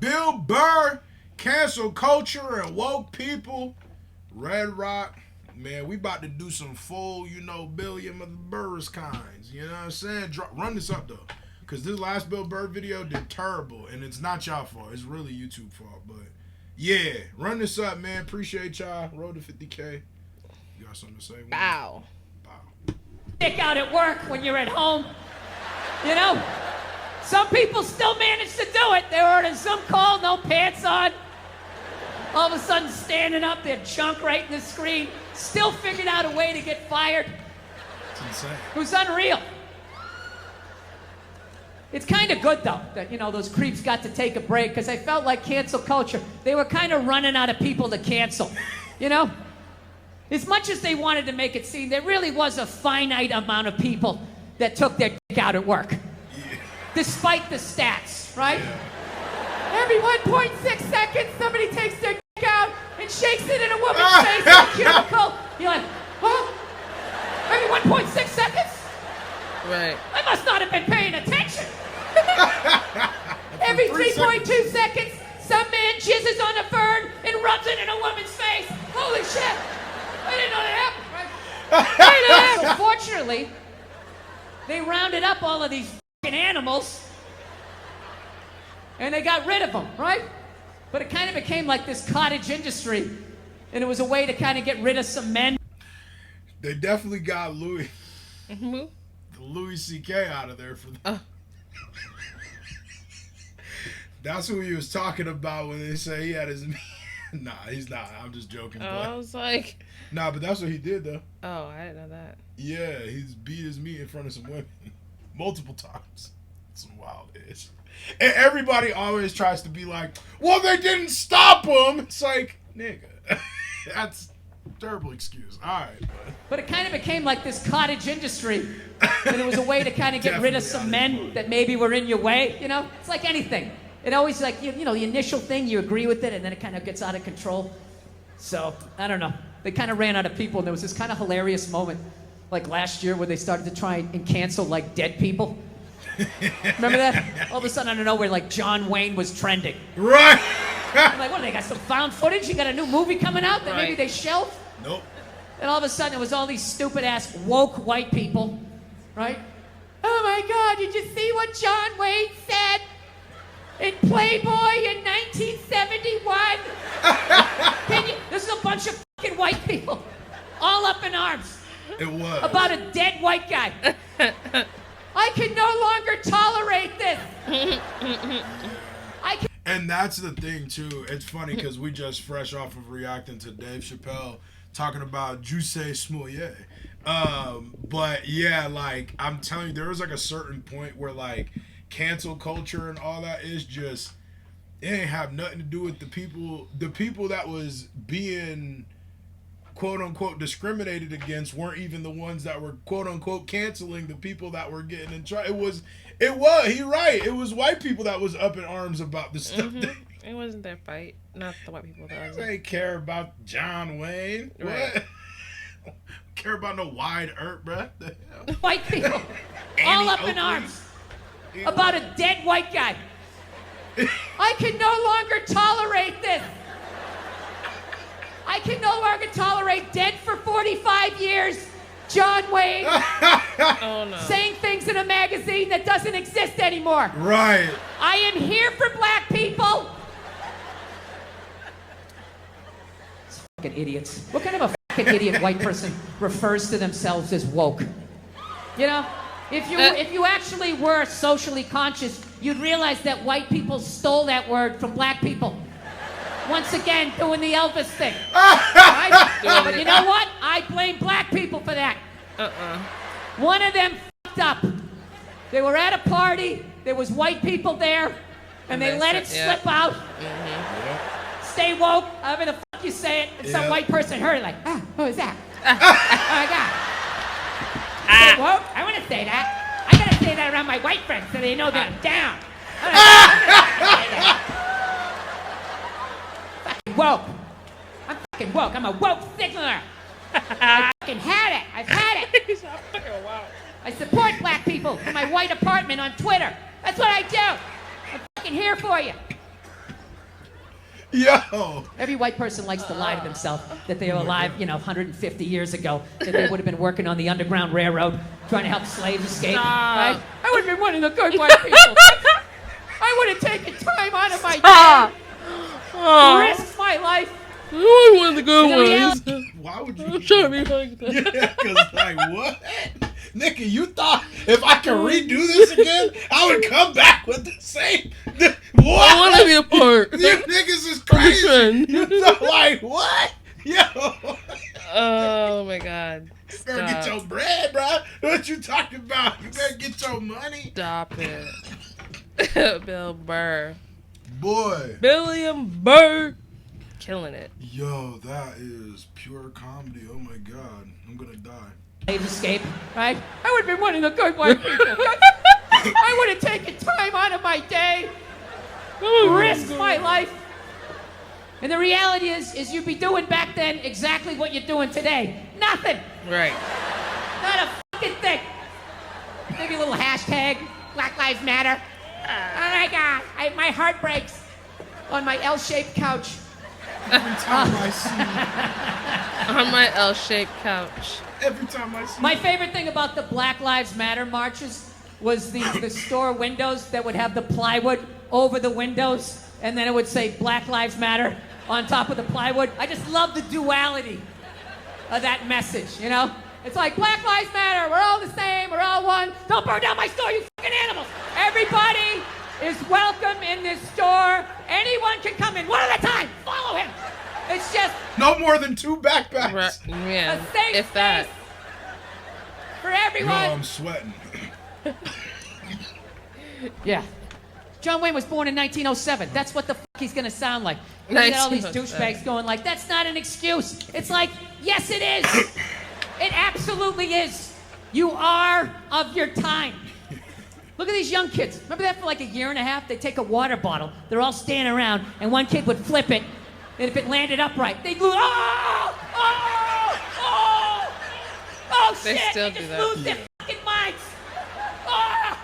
Bill Burr, cancel culture and woke people. Red Rock, man, we about to do some full, Billiam of the Burr's kinds. You know what I'm saying? Run this up, though. Because this last Bill Burr video did terrible. And it's not y'all fault. It's really YouTube fault. But, yeah. Run this up, man. Appreciate y'all. Road to 50K. You got something to say? Bow. Dick out at work when you're at home. You know? Some people still manage to do it. They were in some call, no pants on. All of a sudden standing up, their junk right in the screen. Still figured out a way to get fired. It's insane. It was unreal. It's kind of good, though, that, those creeps got to take a break, because I felt like cancel culture, they were kind of running out of people to cancel, As much as they wanted to make it seem, there really was a finite amount of people that took their dick out at work. Yeah. Despite the stats, right? Yeah. Every 1.6 seconds, somebody takes their dick out and shakes it in a woman's face in a cubicle. You're like, huh? Every 1.6 seconds? Right. I must not have been paying attention. Every 3.2 seconds, some man jizzes on a bird and rubs it in a woman's face. Holy shit! I didn't know that happened. Right? So fortunately, they rounded up all of these fucking animals, and they got rid of them, right? But it kind of became like this cottage industry, and it was a way to kind of get rid of some men. They definitely got Louis C.K. out of there for that. That's who he was talking about when they say he had his meat. Nah, he's not. I'm just joking. I was like... Nah, but that's what he did, though. Oh, I didn't know that. Yeah, he's beat his meat in front of some women. Multiple times. Some wild ish. And everybody always tries to be like, well, they didn't stop him. It's like, nigga. That's a terrible excuse. All right. But it kind of became like this cottage industry. And it was a way to kind of get rid of some men that maybe were in your way. It's like anything. It always like, the initial thing, you agree with it, and then it kind of gets out of control. So, I don't know. They kind of ran out of people, and there was this kind of hilarious moment, like last year, where they started to try and cancel, like, dead people. Remember that? All of a sudden, out of nowhere, like, John Wayne was trending. Right! I'm like, what, they got some found footage? You got a new movie coming out that maybe they shelved? Nope. And all of a sudden, it was all these stupid-ass woke white people, right? Oh, my God, did you see what John Wayne said in Playboy in 1971? This is a bunch of fucking white people, all up in arms. It was. About a dead white guy. I can no longer tolerate this. And that's the thing, too. It's funny because we just fresh off of reacting to Dave Chappelle talking about Juicy Smollett. But, yeah, like, I'm telling you, there was, like, a certain point where, like, cancel culture and all that is just, it ain't have nothing to do with the people that was being quote unquote discriminated against weren't even the ones that were quote unquote canceling the people that were getting in trouble. He right. It was white people that was up in arms about the stuff. Mm-hmm. It wasn't their fight, not the white people. They care about John Wayne. Right. What? Care about no wide earth, bruh. White people, all up in arms. About a dead white guy. I can no longer tolerate this. I can no longer tolerate dead for 45 years, John Wayne, saying things in a magazine that doesn't exist anymore. Right. I am here for black people. These fucking idiots. What kind of a fucking idiot white person refers to themselves as woke? If you actually were socially conscious, you'd realize that white people stole that word from black people. Once again, doing the Elvis thing. Right? But you know what? I blame black people for that. One of them fucked up. They were at a party, there was white people there, and they let it slip out. Mm-hmm. Stay woke, however the fuck you say it, and some white person heard it like, who is that? Oh my God. Stay woke? I want to say that. I gotta say that around my white friends so they know that I'm down. Fucking woke. I'm fucking woke. I'm a woke signaler. I fucking had it. I've had it. I support black people in my white apartment on Twitter. That's what I do. I'm fucking here for you. Yo. Every white person likes to lie to themselves that they were alive, 150 years ago, that they would have been working on the Underground Railroad trying to help slaves escape. Stop. Right? I would have been one of the good white people. I would have taken time out of my day, risked my life. You're one of the good In ones. reality- Why would you? I'm trying to be like that. Yeah, because like what? Nigga, you thought if I could redo this again, I would come back with the same. What? I want to be a part. You niggas is crazy. friend. You thought like what? Yo. Oh my god. You better get Stop. your bread, bro. What you talking about? You better get your money. Stop it. Bill Burr. Boy. Billiam Burr. Killing it. Yo, that is pure comedy. Oh my god. I'm gonna die. Slaves escape, right? I would have been one of the good white people. I would have taken time out of my day, risked my life. And the reality is you'd be doing back then exactly what you're doing today. Nothing. Right. Not a fucking thing. Maybe a little hashtag, Black Lives Matter. Oh my God, my heart breaks on my L-shaped couch. Every time I see On my L-shaped couch. every time I see My favorite thing about the Black Lives Matter marches was the store windows that would have the plywood over the windows, and then it would say Black Lives Matter on top of the plywood. I just love the duality of that message, It's like, Black Lives Matter, we're all the same, we're all one. Don't burn down my store, you fucking animals. Everybody is welcome in this store. Anyone can come in, one at a time. Follow him. It's just no more than 2 backpacks. Right. Yeah. a safe If that. space for Yo, everyone. I'm sweating. Yeah. John Wayne was born in 1907. That's what the fuck he's gonna sound like. You got all these 1907. douchebags going like, that's not an excuse. It's like, yes it is. It absolutely is. You are of your time. Look at these young kids. Remember that for like a year and a half? They'd take a water bottle. They're all standing around, and one kid would flip it, and if it landed upright, they'd lose. Oh! Oh! Oh! Oh shit! They still just do that. lose their fucking minds. Oh!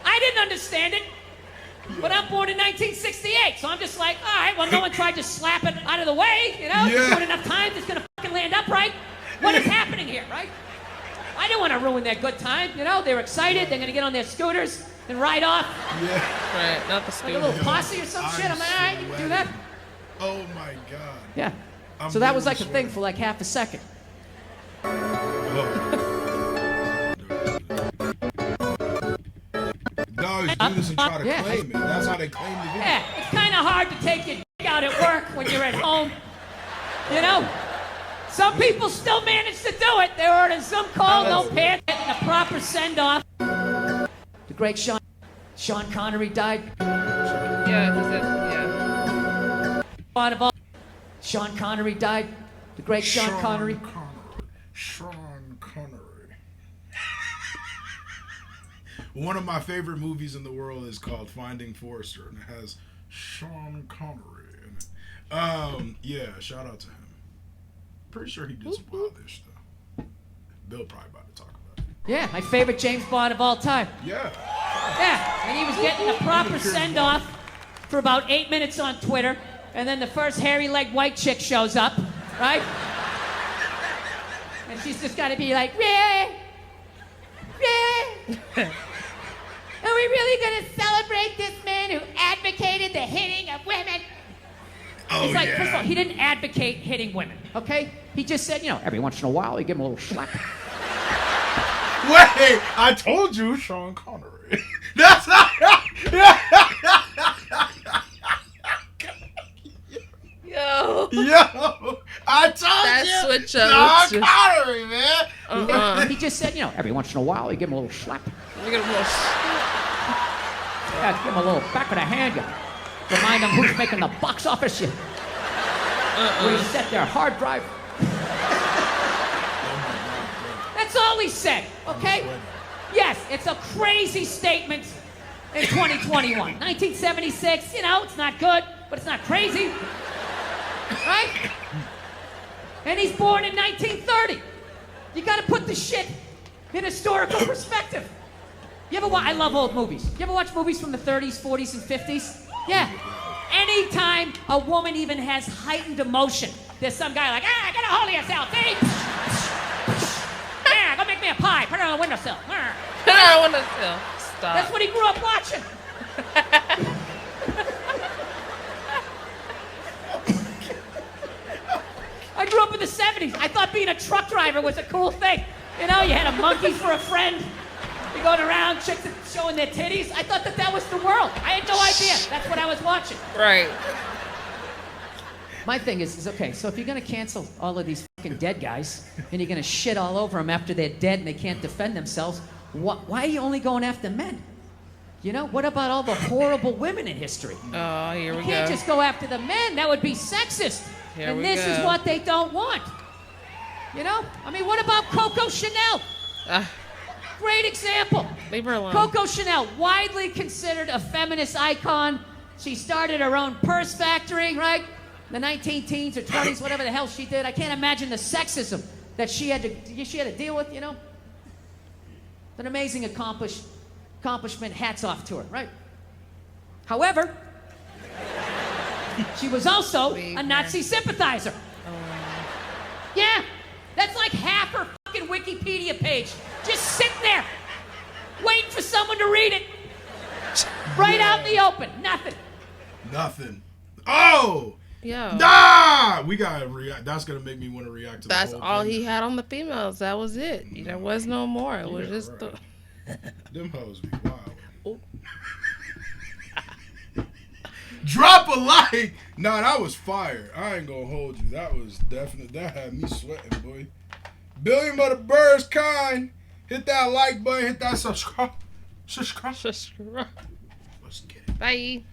I didn't understand it, but I'm born in 1968, so I'm just like, all right, well, no one tried to slap it out of the way, Yeah. Just do it enough times, it's gonna fucking land upright. What is happening here, right? I didn't want to ruin their good time, They were excited, they're gonna get on their scooters and ride off Yeah. Right. Not the like a stupid. little posse or some I'm shit. I'm like, all right, you can do that. Oh my god. Yeah. I'm So that was really like a thing sorry. for like half a second. They always do this and try to Yeah. claim it. That's how they claim the video. Yeah, it's kind of hard to take your dick out at work when you're at home. Some people still manage to do it. They were in some call, no pants, getting a proper send-off. The great Sean Connery died. Yeah. Yeah. Out of all, Sean Connery died. The great Sean Connery. Sean Connery. One of my favorite movies in the world is called Finding Forrester, and it has Sean Connery in it. Yeah, shout out to him. Pretty sure he did some wildish stuff. Bill probably about to talk about it. Yeah, my favorite James Bond of all time. Yeah. Yeah, and he was getting a proper send-off for about 8 minutes on Twitter, and then the first hairy-legged white chick shows up, right? And she's just got to be like, Ray! Are we really going to celebrate this man who advocated the hitting of women? Oh, It's like, yeah. first of all, he didn't advocate hitting women, okay? He just said, every once in a while, you give him a little slap. Wait, I told you, Sean Connery. That's not. Yo. Yo, I told That you. switch up Sean was just- Connery, man. He just said, every once in a while, you give him a little slap. Look at him. Yeah, give him a little back of the hand. You remind them who's making the box office. You reset their hard drive. That's all he said, okay? Yes, it's a crazy statement in 2021. 1976, it's not good, but it's not crazy. Right? And he's born in 1930. You gotta put the shit in historical perspective. You ever watch, I love old movies. You ever watch movies from the 30s, 40s, and 50s? Yeah. Anytime a woman even has heightened emotion, there's some guy like, get a hold of yourself, see? Yeah, go make me a pie. Put it on the windowsill. Put it on the windowsill. Stop. That's what he grew up watching. I grew up in the 70s. I thought being a truck driver was a cool thing. You know, you had a monkey for a friend. You're going around, chicks showing their titties. I thought that was the world. I had no idea. That's what I was watching. Right. My thing is okay, so if you're going to cancel all of these fucking dead guys, and you're going to shit all over them after they're dead and they can't defend themselves, why are you only going after men? You know, what about all the horrible women in history? Oh, here we go. You can't just go after the men. That would be sexist. And this is what they don't want. You know? I mean, what about Coco Chanel? Great example. Leave her alone. Coco Chanel, widely considered a feminist icon. She started her own purse factory, right? The 19-teens or 20s, whatever the hell she did. I can't imagine the sexism that she had to deal with, you know? An amazing accomplishment. Hats off to her, right? However, she was also a Nazi sympathizer. Yeah, that's like half her fucking Wikipedia page. Just sitting there, waiting for someone to read it. Right out in the open. Nothing. Oh! Yo. Nah! We gotta react. That's gonna make me want to react to the That's whole all thing. he had on the females. That was it. There was no more. It was just right. Them hoes be wild. Oh. Drop a like. Nah, that was fire. I ain't gonna hold you. That was definite. That had me sweating, boy. Billion but the Burr's kind. Hit that like button. Hit that subscribe. Let's Let's get it. Bye.